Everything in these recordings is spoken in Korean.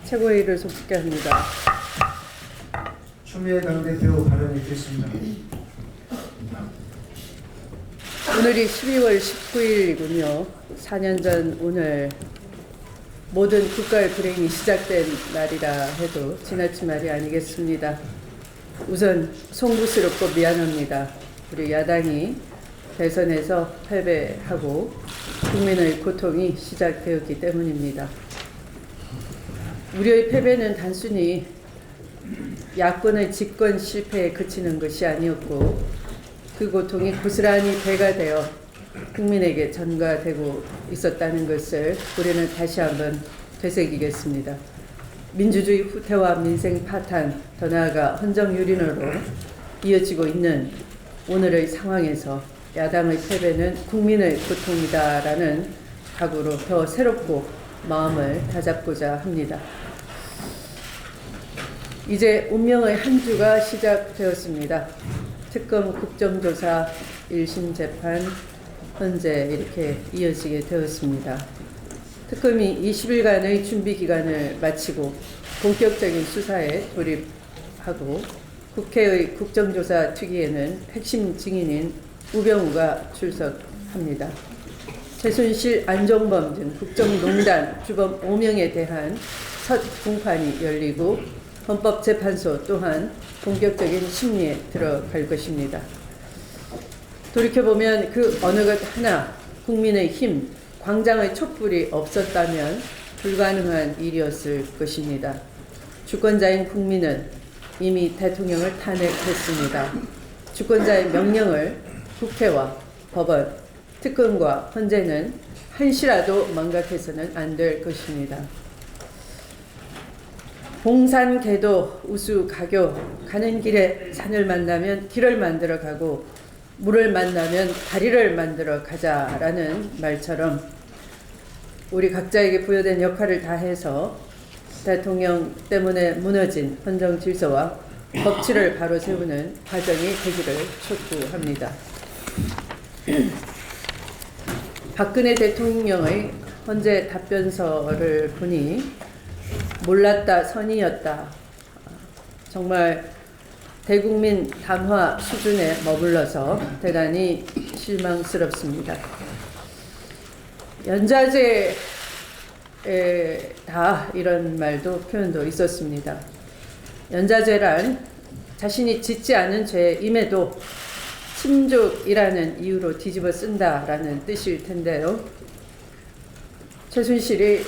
최고위를 속속게 합니다. 추미애 당대표 발언이 있겠습니다. 오늘이 12월 19일이군요. 4년 전 오늘 모든 국가의 불행이 시작된 날이라 해도 지나친 말이 아니겠습니다. 우선 송구스럽고 미안합니다. 우리 야당이 대선에서 패배하고 국민의 고통이 시작되었기 때문입니다. 우리의 패배는 단순히 야권의 집권 실패에 그치는 것이 아니었고 그 고통이 고스란히 배가 되어 국민에게 전가되고 있었다는 것을 우리는 다시 한번 되새기겠습니다. 민주주의 후퇴와 민생 파탄, 더 나아가 헌정유린으로 이어지고 있는 오늘의 상황에서 야당의 패배는 국민의 고통이다라는 각오로 더 새롭고 마음을 다잡고자 합니다. 이제 운명의 한 주가 시작되었습니다. 특검 국정조사 1심 재판 현재 이렇게 이어지게 되었습니다. 특검이 20일간의 준비 기간을 마치고 본격적인 수사에 돌입하고 국회의 국정조사 특위에는 핵심 증인인 우병우가 출석합니다. 최순실, 안종범 등 국정농단 주범 5명에 대한 첫 공판이 열리고 헌법재판소 또한 본격적인 심리에 들어갈 것입니다. 돌이켜보면 그 어느 것 하나 국민의 힘, 광장의 촛불이 없었다면 불가능한 일이었을 것입니다. 주권자인 국민은 이미 대통령을 탄핵했습니다. 주권자의 명령을 국회와 법원, 특검과 헌재는 한시라도 망각해서는 안 될 것입니다. 봉산개도 우수가교, 가는 길에 산을 만나면 길을 만들어 가고 물을 만나면 다리를 만들어 가자라는 말처럼 우리 각자에게 부여된 역할을 다해서 대통령 때문에 무너진 헌정 질서와 법치를 바로 세우는 과정이 되기를 촉구합니다. 박근혜 대통령의 헌재 답변서를 보니 몰랐다 선이었다. 정말 대국민 담화 수준에 머물러서 대단히 실망스럽습니다. 연좌제다 이런 말도 표현도 있었습니다. 연좌제란 자신이 짓지 않은 죄임에도 친족이라는 이유로 뒤집어 쓴다라는 뜻일 텐데요. 최순실이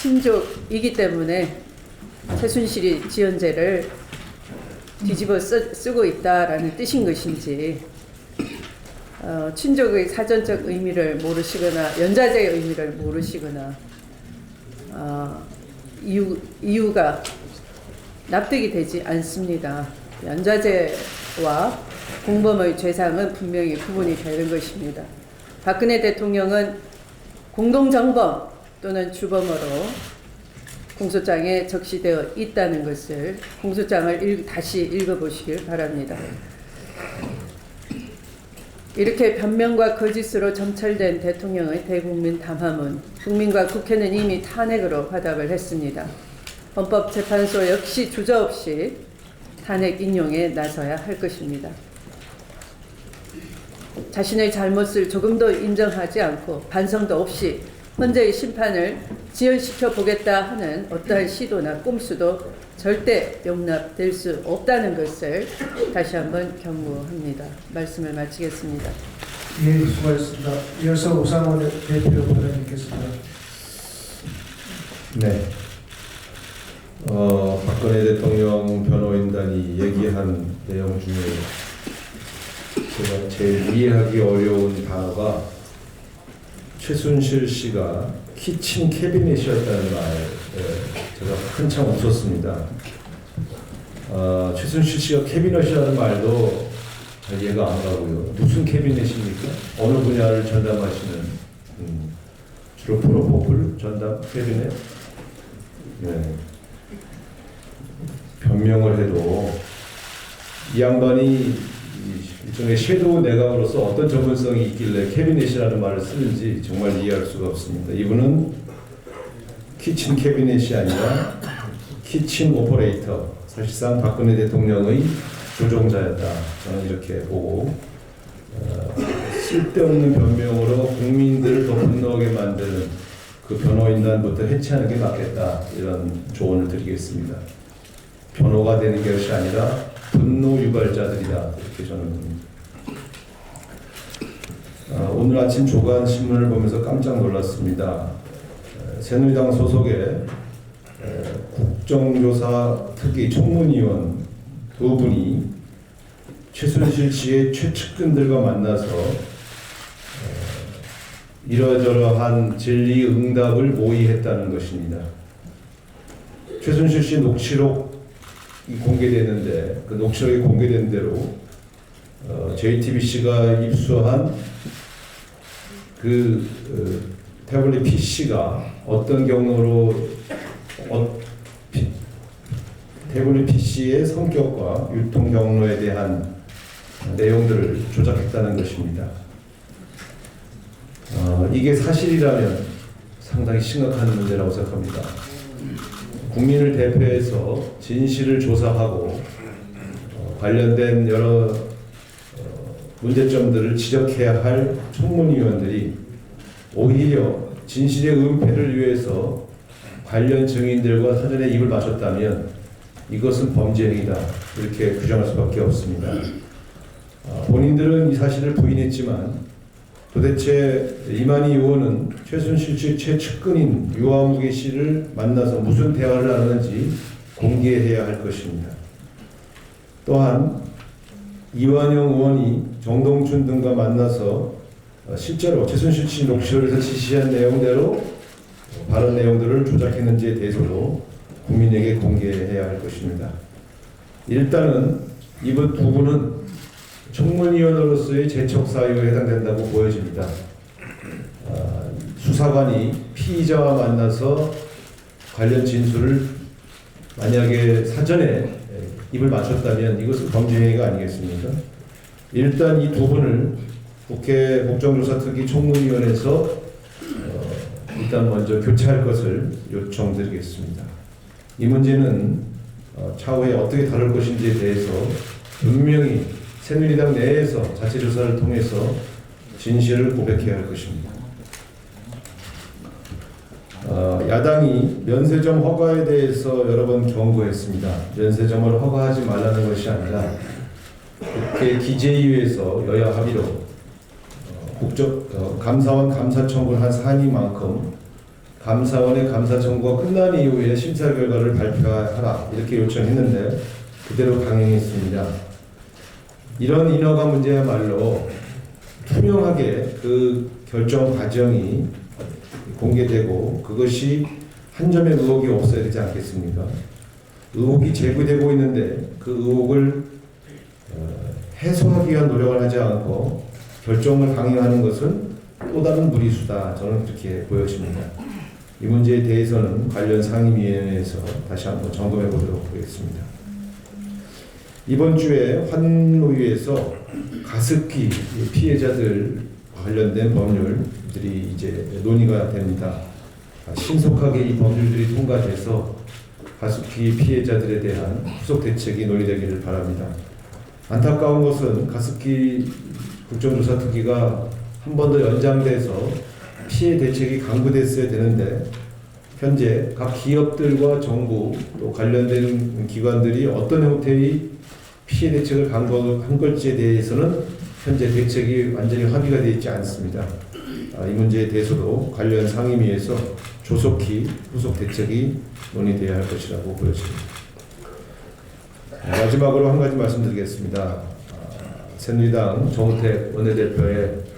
친족이기 때문에 최순실이 지은 죄를 뒤집어 쓰고 있다라는 뜻인 것인지 친족의 사전적 의미를 모르시거나 연좌제의 의미를 모르시거나 이유가 납득이 되지 않습니다. 연좌제와 공범의 죄상은 분명히 구분이 되는 것입니다. 박근혜 대통령은 공동정범 또는 주범으로 공소장에 적시되어 있다는 것을 공소장을 다시 읽어보시길 바랍니다. 이렇게 변명과 거짓으로 점철된 대통령의 대국민 담화문, 국민과 국회는 이미 탄핵으로 화답을 했습니다. 헌법재판소 역시 주저없이 탄핵 인용에 나서야 할 것입니다. 자신의 잘못을 조금도 인정하지 않고 반성도 없이 헌재의 심판을 지연시켜 보겠다 하는 어떠한 시도나 꼼수도 절대 용납될 수 없다는 것을 다시 한번 경고합니다. 말씀을 마치겠습니다. 예, 수고하셨습니다. 이어서 우상호 대표 발언 있겠습니다. 네. 박근혜 대통령 변호인단이 얘기한 내용 중에 제가 제일 이해하기 어려운 단어가 최순실 씨가 키친 캐비넷이었다는 말, 제가 한참 웃었습니다. 최순실 씨가 캐비넷이라는 말도 이해가 안 가고요. 무슨 캐비넷입니까? 어느 분야를 전담하시는 주로 프로포폴 전담 캐비넷? 네. 변명을 해도 이 양반이 일종의 섀도우 내각으로서 어떤 전문성이 있길래 캐비넷이라는 말을 쓰는지 정말 이해할 수가 없습니다. 이분은 키친 캐비넷이 아니라 키친 오퍼레이터, 사실상 박근혜 대통령의 조종자였다. 저는 이렇게 보고 쓸데없는 변명으로 국민들을 더 분노하게 만드는 그 변호인단부터 해체하는 게 맞겠다, 이런 조언을 드리겠습니다. 변호가 되는 것이 아니라 분노 유발자들이다, 이렇게 저는 봅니다. 오늘 아침 조간 신문을 보면서 깜짝 놀랐습니다. 새누리당 소속의 국정조사 특위 총무위원 두 분이 최순실 씨의 최측근들과 만나서 이러저러한 진리 응답을 모의했다는 것입니다. 최순실 씨 녹취록이 공개됐는데 그 녹취록이 공개된 대로 JTBC가 입수한 그 태블릿 PC가 어떤 경로로 태블릿 PC의 성격과 유통 경로에 대한 내용들을 조작했다는 것입니다. 이게 사실이라면 상당히 심각한 문제라고 생각합니다. 국민을 대표해서 진실을 조사하고 관련된 여러 문제점들을 지적해야 할 총무위원들이 오히려 진실의 은폐를 위해서 관련 증인들과 사전에 입을 맞췄다면 이것은 범죄 행위다, 이렇게 규정할 수밖에 없습니다. 본인들은 이 사실을 부인했지만 도대체 이만희 의원은 최순실 씨 최측근인 유아무개 씨를 만나서 무슨 대화를 나누는지 공개해야 할 것입니다. 또한 이완영 의원이 정동춘 등과 만나서 실제로 최순실 씨 녹취록에서 지시한 내용대로 발언 내용들을 조작했는지에 대해서도 국민에게 공개해야 할 것입니다. 일단은 이번 두 분은 총무위원으로서의 재척 사유에 해당된다고 보여집니다. 수사관이 피의자와 만나서 관련 진술을 만약에 사전에 입을 맞췄다면 이것은 범죄 행위가 아니겠습니까? 일단 이 두 분을 국회 국정조사특위 총무위원회에서 일단 먼저 교체할 것을 요청드리겠습니다. 이 문제는 차후에 어떻게 다룰 것인지에 대해서 분명히 새누리당 내에서 자체 조사를 통해서 진실을 고백해야 할 것입니다. 야당이 면세점 허가에 대해서 여러 번 경고했습니다. 면세점을 허가하지 말라는 것이 아니라 국회 기재위에서 여야 합의로 감사원 감사 청구를 한 사안이만큼 감사원의 감사 청구가 끝난 이후에 심사 결과를 발표하라, 이렇게 요청했는데 그대로 강행했습니다. 이런 인허가 문제야말로 투명하게 그 결정 과정이 공개되고 그것이 한 점의 의혹이 없어야 되지 않겠습니까? 의혹이 제기되고 있는데 그 의혹을 해소하기 위한 노력을 하지 않고 결정을 강행하는 것은 또 다른 무리수다, 저는 그렇게 보여집니다. 이 문제에 대해서는 관련 상임위원회에서 다시 한번 점검해 보도록 하겠습니다. 이번 주에 환노위에서 가습기 피해자들 관련된 법률들이 이제 논의가 됩니다. 신속하게 이 법률들이 통과돼서 가습기 피해자들에 대한 후속 대책이 논의되기를 바랍니다. 안타까운 것은 가습기 국정조사특위가 한 번 더 연장돼서 피해 대책이 강구됐어야 되는데 현재 각 기업들과 정부 또 관련된 기관들이 어떤 형태의 피해 대책을 한 걸지에 대해서는 현재 대책이 완전히 합의가 되어 있지 않습니다. 이 문제에 대해서도 관련 상임위에서 조속히 후속 대책이 논의되어야 할 것이라고 보여집니다. 마지막으로 한 가지 말씀드리겠습니다. 새누리당 정우택 원내대표의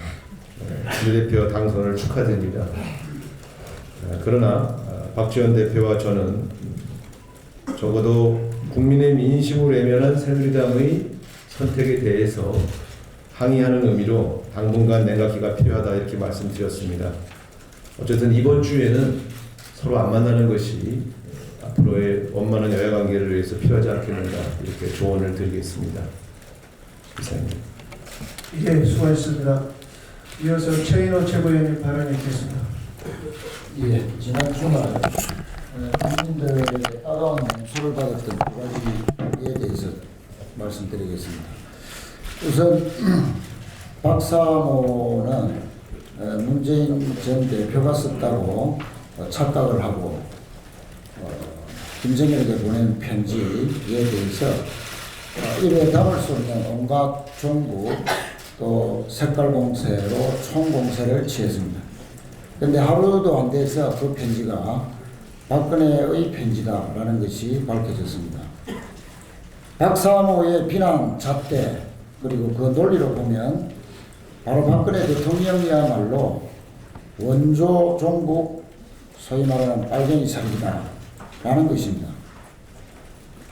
비례대표 당선을 축하드립니다. 그러나 박지원 대표와 저는 적어도 국민의 민심을 외면한 새누리당의 선택에 대해서 항의하는 의미로 당분간 냉각기가 필요하다, 이렇게 말씀드렸습니다. 어쨌든 이번 주에는 서로 안 만나는 것이 앞으로의 원만한 여야관계를 위해서 필요하지 않겠는가, 이렇게 조언을 드리겠습니다. 이상입니다. 예, 수고하셨습니다. 이어서 최인호 최고위원님 발언이 있겠습니다. 예, 지난 주말 국민들의 따가운 냉소를 받았던 두 가지에 대해서 말씀드리겠습니다. 우선 박사모는 문재인 전 대표가 썼다고 착각을 하고 김정일에게 보낸 편지에 대해서 입에 담을 수 없는 온갖 종부 또 색깔 공세로 총 공세를 취했습니다. 그런데 하루도 안 돼서 그 편지가 박근혜의 편지다라는 것이 밝혀졌습니다. 박사모의 비난 잣대 그리고 그 논리로 보면 바로 박근혜 대통령이야말로 원조 종북 소위 말하는 빨갱이 살기다라는 것입니다.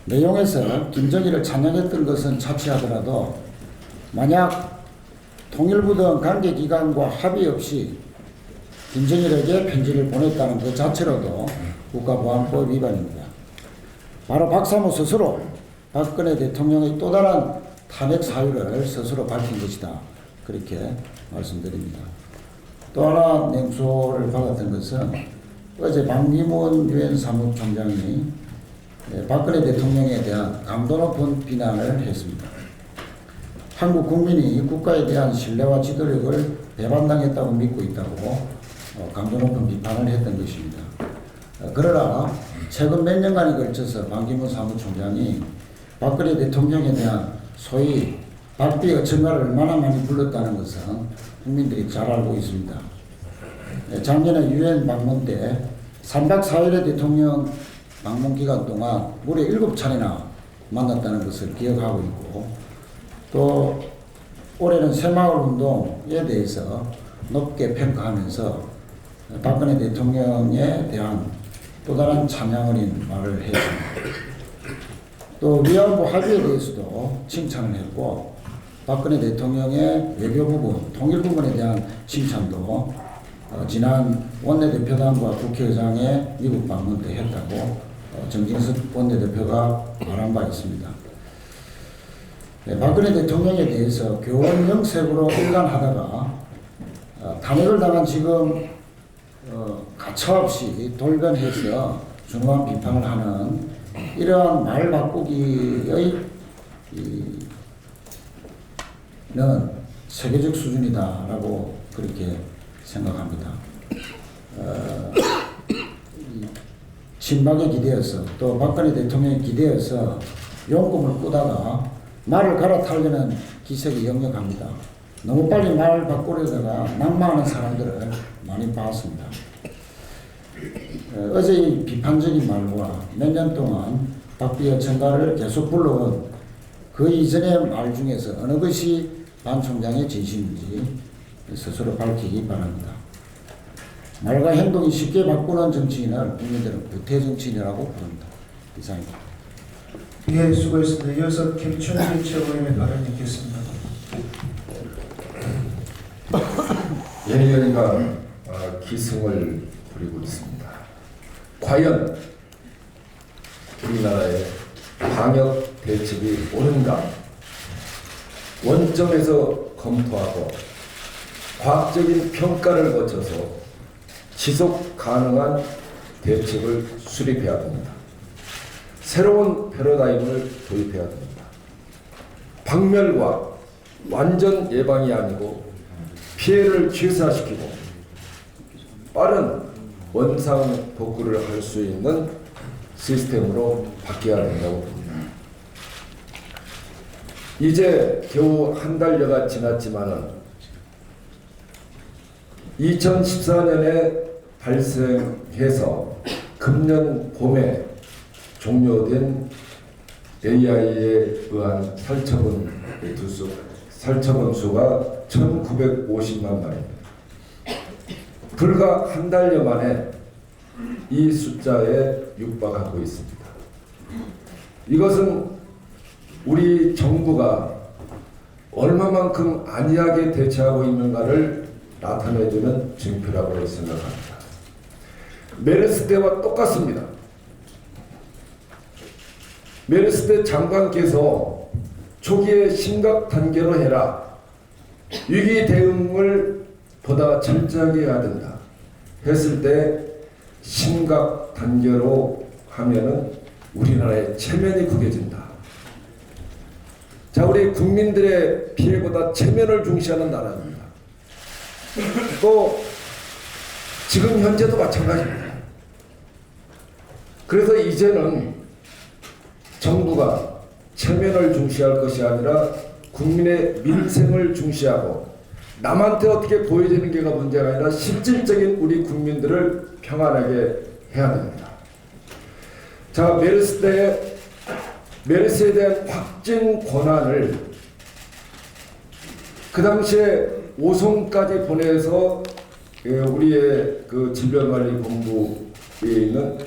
내용에서 김정일을 찬양했던 것은 차치하더라도 만약 통일부 등 관계기관과 합의 없이 김정일에게 편지를 보냈다는 것 자체로도 국가보안법 위반입니다. 바로 박사모 스스로 박근혜 대통령의 또 다른 탄핵 사유를 스스로 밝힌 것이다. 그렇게 말씀드립니다. 또 하나 냉소를 받았던 것은 어제 반기문 유엔 사무총장이 박근혜 대통령에 대한 강도 높은 비난을 했습니다. 한국 국민이 국가에 대한 신뢰와 지도력을 배반당했다고 믿고 있다고 강도 높은 비판을 했던 것입니다. 그러나 최근 몇 년간에 걸쳐서 반기문 사무총장이 박근혜 대통령에 대한 소위 박비 어천가를 얼마나 많이 불렀다는 것은 국민들이 잘 알고 있습니다. 작년에 유엔 방문 때 3박 4일의 대통령 방문 기간 동안 무려 7차례나 만났다는 것을 기억하고 있고 또 올해는 새마을운동에 대해서 높게 평가하면서 박근혜 대통령에 대한 또 다른 찬양 어린 말을 했습니다. 또 위안부 합의에 대해서도 칭찬을 했고 박근혜 대통령의 외교 부분, 통일 부분에 대한 칭찬도 지난 원내대표단과 국회의장의 미국 방문 때 했다고 정진석 원내대표가 말한 바 있습니다. 박근혜 대통령에 대해서 교원 영색으로 일관하다가 탄핵을 당한 지금 가차없이 돌변해서 중요한 비판을 하는 이러한 말 바꾸기의 는 세계적 수준이다라고 그렇게 생각합니다. 친박에 기대어서 또 박근혜 대통령에 기대어서 용금을 꾸다가 말을 갈아타려는 기색이 역력합니다. 너무 빨리 말 바꾸려다가 낙마하는 사람들을 많이 봤습니다. 어제 이 비판적인 말과 몇 년 동안 박비의 청가를 계속 불러온 그 이전의 말 중에서 어느 것이 반 총장의 진심인지 스스로 밝히기 바랍니다. 말과 행동이 쉽게 바꾸는 정치인을 국민들은 구태 정치인이라고 부릅니다. 이상입니다. 예, 수고했습니다. 이어서 김춘기 최고위원님 발언이 있겠습니다. 예리가 기승을 부리고 있습니다. 과연 우리나라의 방역 대책이 옳은가? 원점에서 검토하고 과학적인 평가를 거쳐서 지속 가능한 대책을 수립해야 합니다. 새로운 패러다임을 도입해야 됩니다. 박멸과 완전 예방이 아니고 피해를 최소화시키고 빠른 원상 복구를 할 수 있는 시스템으로 바뀌어야 된다고 봅니다. 이제 겨우 한 달여가 지났지만은 2014년에 발생해서 금년 봄에 종료된 AI에 의한 살처분 수가 1950만 마리입니다. 불과 한 달여 만에 이 숫자에 육박하고 있습니다. 이것은 우리 정부가 얼마만큼 안이하게 대처하고 있는가를 나타내주는 증표라고 생각합니다. 메르스 때와 똑같습니다. 메르스 때 장관께서 초기에 심각 단계로 해라. 위기 대응을 보다 철저하게 해야 된다. 했을 때 심각 단계로 하면은 우리나라의 체면이 구겨진다. 자, 우리 국민들의 피해보다 체면을 중시하는 나라입니다. 또 지금 현재도 마찬가지입니다. 그래서 이제는 정부가 체면을 중시할 것이 아니라 국민의 민생을 중시하고 남한테 어떻게 보여지는 게가 문제가 아니라 실질적인 우리 국민들을 평안하게 해야 됩니다. 자, 메르스에 대한 확진 권한을 그 당시에 오송까지 보내서 우리의 그 질병관리본부에 있는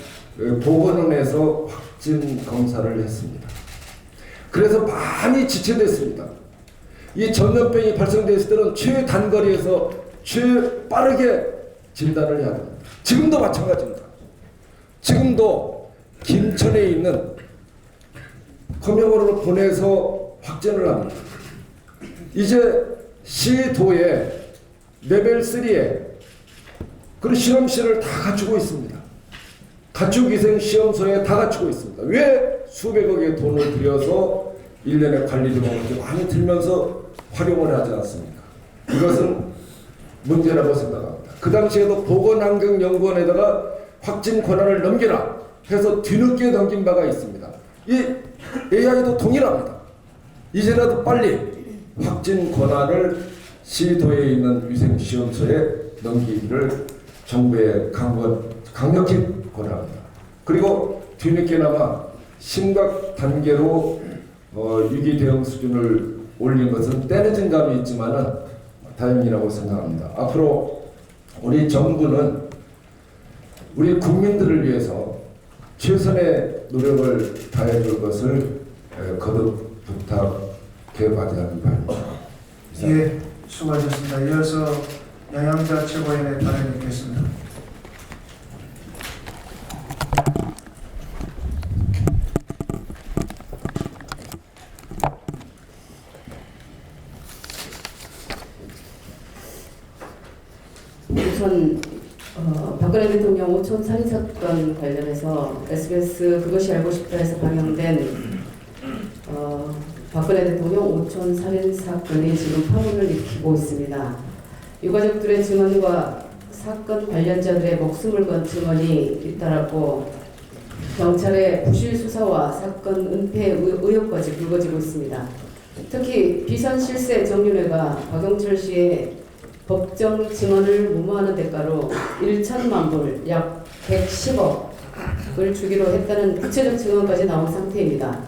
보건원에서 확진 검사를 했습니다. 그래서 많이 지체됐습니다. 이 전염병이 발생됐을 때는 최단거리에서 최빠르게 진단을 해야 됩니다. 지금도 마찬가지입니다. 지금도 김천에 있는 검역원으로 보내서 확진을 합니다. 이제 시도에 레벨 3에 그런 실험실을 다 갖추고 있습니다. 가축위생 시험소에 다 갖추고 있습니다. 왜 수백억의 돈을 들여서 1년에 관리비가 그렇게 많이 들면서 활용을 하지 않습니까? 이것은 문제라고 생각합니다. 그 당시에도 보건환경연구원에다가 확진 권한을 넘기라 해서 뒤늦게 넘긴 바가 있습니다. 이 AI도 동일합니다. 이제라도 빨리 확진 권한을 시도에 있는 위생시험소에 넘기기를 정부에 강력히 권합니다. 그리고 뒤늦게나마 심각 단계로 위기 대응 수준을 올린 것은 때늦은 감이 있지만은 다행이라고 생각합니다. 앞으로 우리 정부는 우리 국민들을 위해서 최선의 노력을 다해줄 것을 거듭 부탁해 받아야 바랍니다. 예, 수고하셨습니다. 이어서 양양자 최고위원의 발언이 있겠습니다. 우선 박근혜 대통령 오촌 살인 사건 관련해서 SBS 그것이 알고 싶다에서 방영된 박근혜 대통령 오촌 살인 사건이 지금 파문을 일으키고 있습니다. 유가족들의 증언과 사건 관련자들의 목숨을 건 증언이 잇따랐고 경찰의 부실 수사와 사건 은폐 의혹까지 불거지고 있습니다. 특히 비선실세 정윤회가 박영철 씨의 법정 증언을 무마하는 대가로 1천만 불, 약 110억을 주기로 했다는 구체적 증언까지 나온 상태입니다.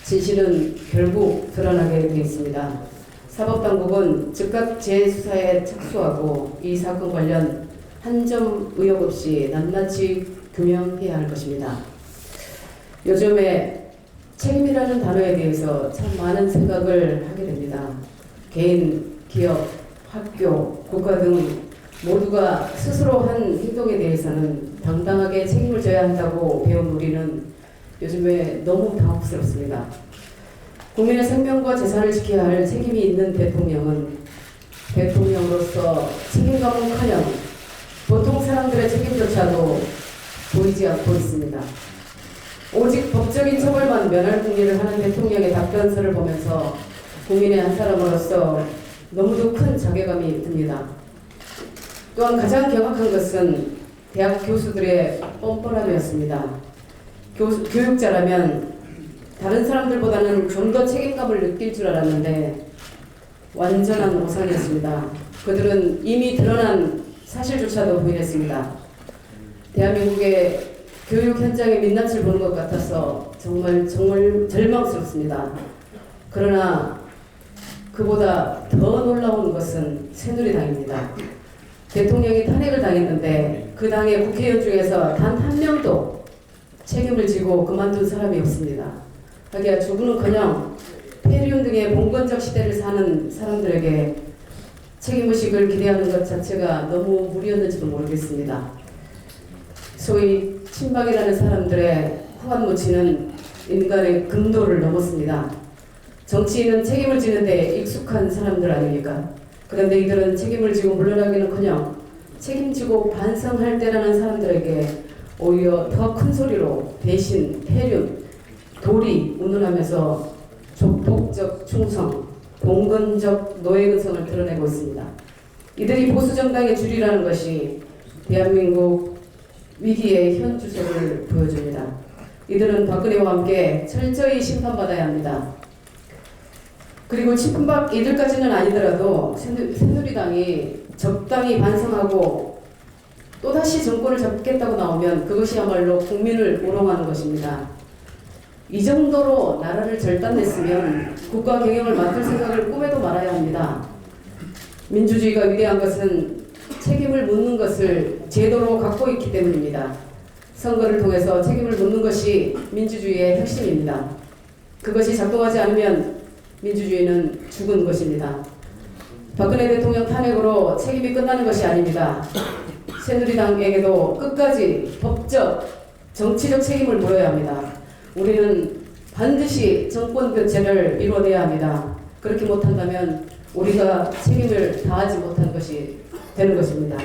진실은 결국 드러나게 되어 있습니다. 사법당국은 즉각 재수사에 착수하고 이 사건 관련 한 점 의혹 없이 낱낱이 규명해야 할 것입니다. 요즘에 책임이라는 단어에 대해서 참 많은 생각을 하게 됩니다. 개인, 기업, 학교, 국가 등 모두가 스스로 한 행동에 대해서는 당당하게 책임을 져야 한다고 배운 우리는 요즘에 너무 당혹스럽습니다. 국민의 생명과 재산을 지켜야 할 책임이 있는 대통령은 대통령으로서 책임감은커녕 보통 사람들의 책임조차도 보이지 않고 있습니다. 오직 법적인 처벌만 면할 궁리를 하는 대통령의 답변서를 보면서 국민의 한 사람으로서 너무도 큰 자괴감이 듭니다. 또한 가장 경악한 것은 대학 교수들의 뻔뻔함이었습니다. 교육자라면 다른 사람들보다는 좀 더 책임감을 느낄 줄 알았는데 완전한 오산이었습니다. 그들은 이미 드러난 사실조차도 부인했습니다. 대한민국의 교육 현장의 민낯을 보는 것 같아서 정말 절망스럽습니다. 그러나 그보다 더 놀라운 것은 새누리당입니다. 대통령이 탄핵을 당했는데 그 당의 국회의원 중에서 단 한 명도 책임을 지고 그만둔 사람이 없습니다. 하기야 주부는커녕 폐륜 등의 봉건적 시대를 사는 사람들에게 책임의식을 기대하는 것 자체가 너무 무리였는지도 모르겠습니다. 소위 친박이라는 사람들의 후한무치는 인간의 금도를 넘었습니다. 정치인은 책임을 지는데 익숙한 사람들 아닙니까? 그런데 이들은 책임을 지고 물러나기는커녕 책임지고 반성할 때라는 사람들에게 오히려 더 큰 소리로 대신, 폐륜, 도리 운운하면서 조폭적 충성, 봉건적 노예근성을 드러내고 있습니다. 이들이 보수정당의 줄이라는 것이 대한민국 위기의 현 주소를 보여줍니다. 이들은 박근혜와 함께 철저히 심판받아야 합니다. 그리고 이들까지는 아니더라도 새누리당이 적당히 반성하고 또다시 정권을 잡겠다고 나오면 그것이야말로 국민을 우롱하는 것입니다. 이 정도로 나라를 절단냈으면 국가 경영을 맡을 생각을 꿈에도 말아야 합니다. 민주주의가 위대한 것은 책임을 묻는 것을 제도로 갖고 있기 때문입니다. 선거를 통해서 책임을 묻는 것이 민주주의의 핵심입니다. 그것이 작동하지 않으면 민주주의는 죽은 것입니다. 박근혜 대통령 탄핵으로 책임이 끝나는 것이 아닙니다. 새누리당에게도 끝까지 법적, 정치적 책임을 물어야 합니다. 우리는 반드시 정권 교체를 이루어내야 합니다. 그렇게 못한다면 우리가 책임을 다하지 못한 것이 되는 것입니다.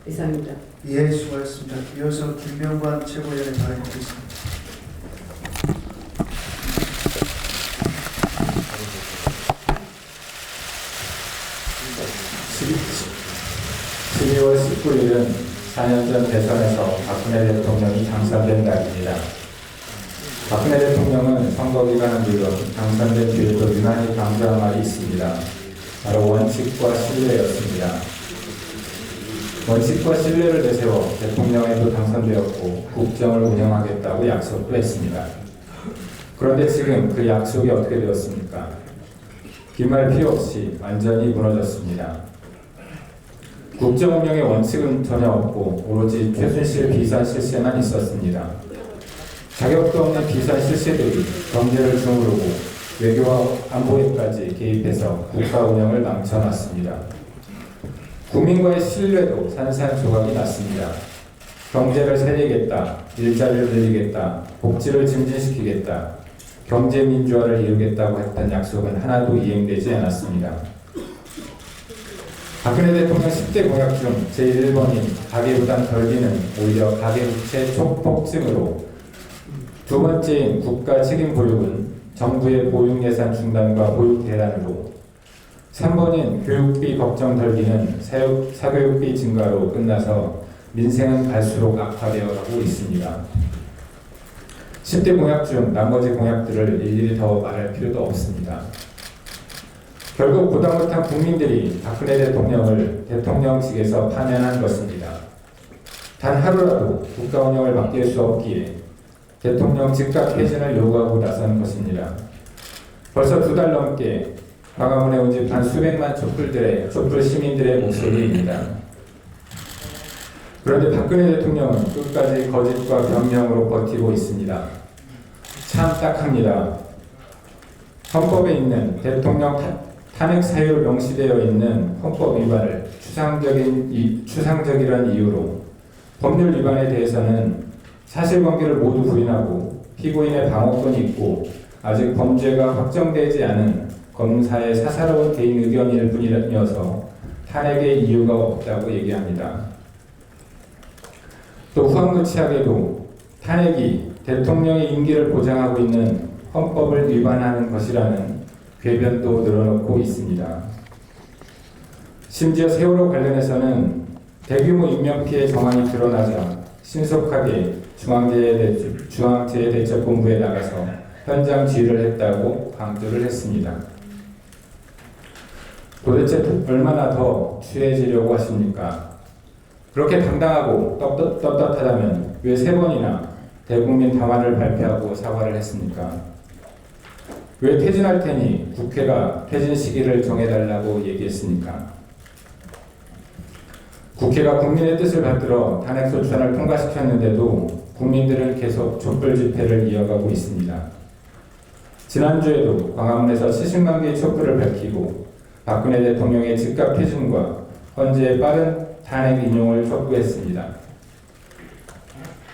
이상입니다. 예, 수고하셨습니다. 이어서 김명관 최고위원의 발언이 있겠습니다. (12월 19일은 4년 전 대선에서 박근혜 대통령이 당선된 날입니다. 박근혜 대통령은 선거 기간은 물론 당선된 뒤에도 유난히 강조한 말이 있습니다. 바로 원칙과 신뢰였습니다. 원칙과 신뢰를 내세워 대통령에도 당선되었고 국정을 운영하겠다고 약속도 했습니다. 그런데 지금 그 약속이 어떻게 되었습니까? 기말 필요 없이 완전히 무너졌습니다. 국정 운영의 원칙은 전혀 없고 오로지 최순실 비선 실세만 있었습니다. 자격도 없는 비선 실세들이 경제를 주무르고 외교와 안보에까지 개입해서 국가 운영을 망쳐놨습니다. 국민과의 신뢰도 산산조각이 났습니다. 경제를 살리겠다, 일자리를 늘리겠다, 복지를 증진시키겠다, 경제 민주화를 이루겠다고 했던 약속은 하나도 이행되지 않았습니다. 박근혜 대통령 10대 공약 중 제1번인 가계부담 덜기는 오히려 가계부채 촉폭증으로, 두 번째인 국가 책임 보육은 정부의 보육 예산 중단과 보육 대란으로, 3번인 교육비 걱정 덜기는 사교육비 증가로 끝나서 민생은 갈수록 악화되어 가고 있습니다. 10대 공약 중 나머지 공약들을 일일이 더 말할 필요도 없습니다. 결국 보다 못한 국민들이 박근혜 대통령을 대통령직에서 파면한 것입니다. 단 하루라도 국가 운영을 맡길 수 없기에 대통령 즉각 해진을 요구하고 나선 것입니다. 벌써 2달 넘게 광화문에 운집한 수백만 촛불 시민들의 목소리입니다. 그런데 박근혜 대통령은 끝까지 거짓과 변명으로 버티고 있습니다. 참 딱합니다. 헌법에 있는 대통령 탄핵 사유로 명시되어 있는 헌법 위반을 추상적이라는 이유로 법률 위반에 대해서는 사실관계를 모두 부인하고 피고인의 방어권이 있고 아직 범죄가 확정되지 않은 검사의 사사로운 개인 의견일 뿐이어서 탄핵의 이유가 없다고 얘기합니다. 또 후한무치하게도 탄핵이 대통령의 임기를 보장하고 있는 헌법을 위반하는 것이라는 궤변도 늘어놓고 있습니다. 심지어 세월호 관련해서는 대규모 인명피해 정황이 드러나자 신속하게 중앙재해대책본부에 나가서 현장 지휘를 했다고 강조를 했습니다. 도대체 얼마나 더 취해지려고 하십니까? 그렇게 당당하고 떳떳하다면 왜 3번이나 대국민 담화를 발표하고 사과를 했습니까? 왜 퇴진할 테니 국회가 퇴진 시기를 정해달라고 얘기했습니까? 국회가 국민의 뜻을 받들어 탄핵소추안을 통과시켰는데도 국민들은 계속 촛불 집회를 이어가고 있습니다. 지난주에도 광화문에서 70만 개의 촛불을 밝히고 박근혜 대통령의 즉각 퇴진과 헌재의 빠른 탄핵 인용을 촉구했습니다.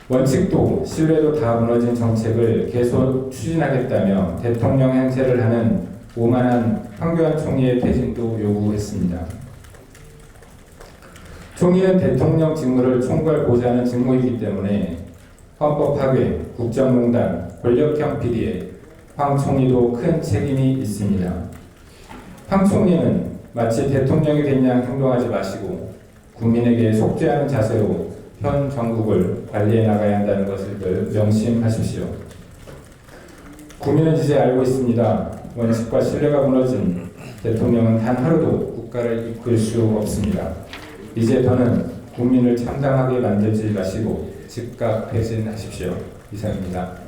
원칙도 신뢰도 다 무너진 정책을 계속 추진하겠다며 대통령 행세를 하는 오만한 황교안 총리의 퇴진도 요구했습니다. 총리는 대통령 직무를 총괄보좌 하는 직무이기 때문에 헌법 파괴, 국정농단, 권력형 비리에 황 총리도 큰 책임이 있습니다. 황 총리는 마치 대통령이 된 양 행동하지 마시고 국민에게 속죄하는 자세로 현 정국을 관리해 나가야 한다는 것을 늘 명심하십시오. 국민은 이제 알고 있습니다. 원칙과 신뢰가 무너진 대통령은 단 하루도 국가를 이끌 수 없습니다. 이제 더는 국민을 참담하게 만들지 마시고 즉각 퇴진하십시오. 이상입니다.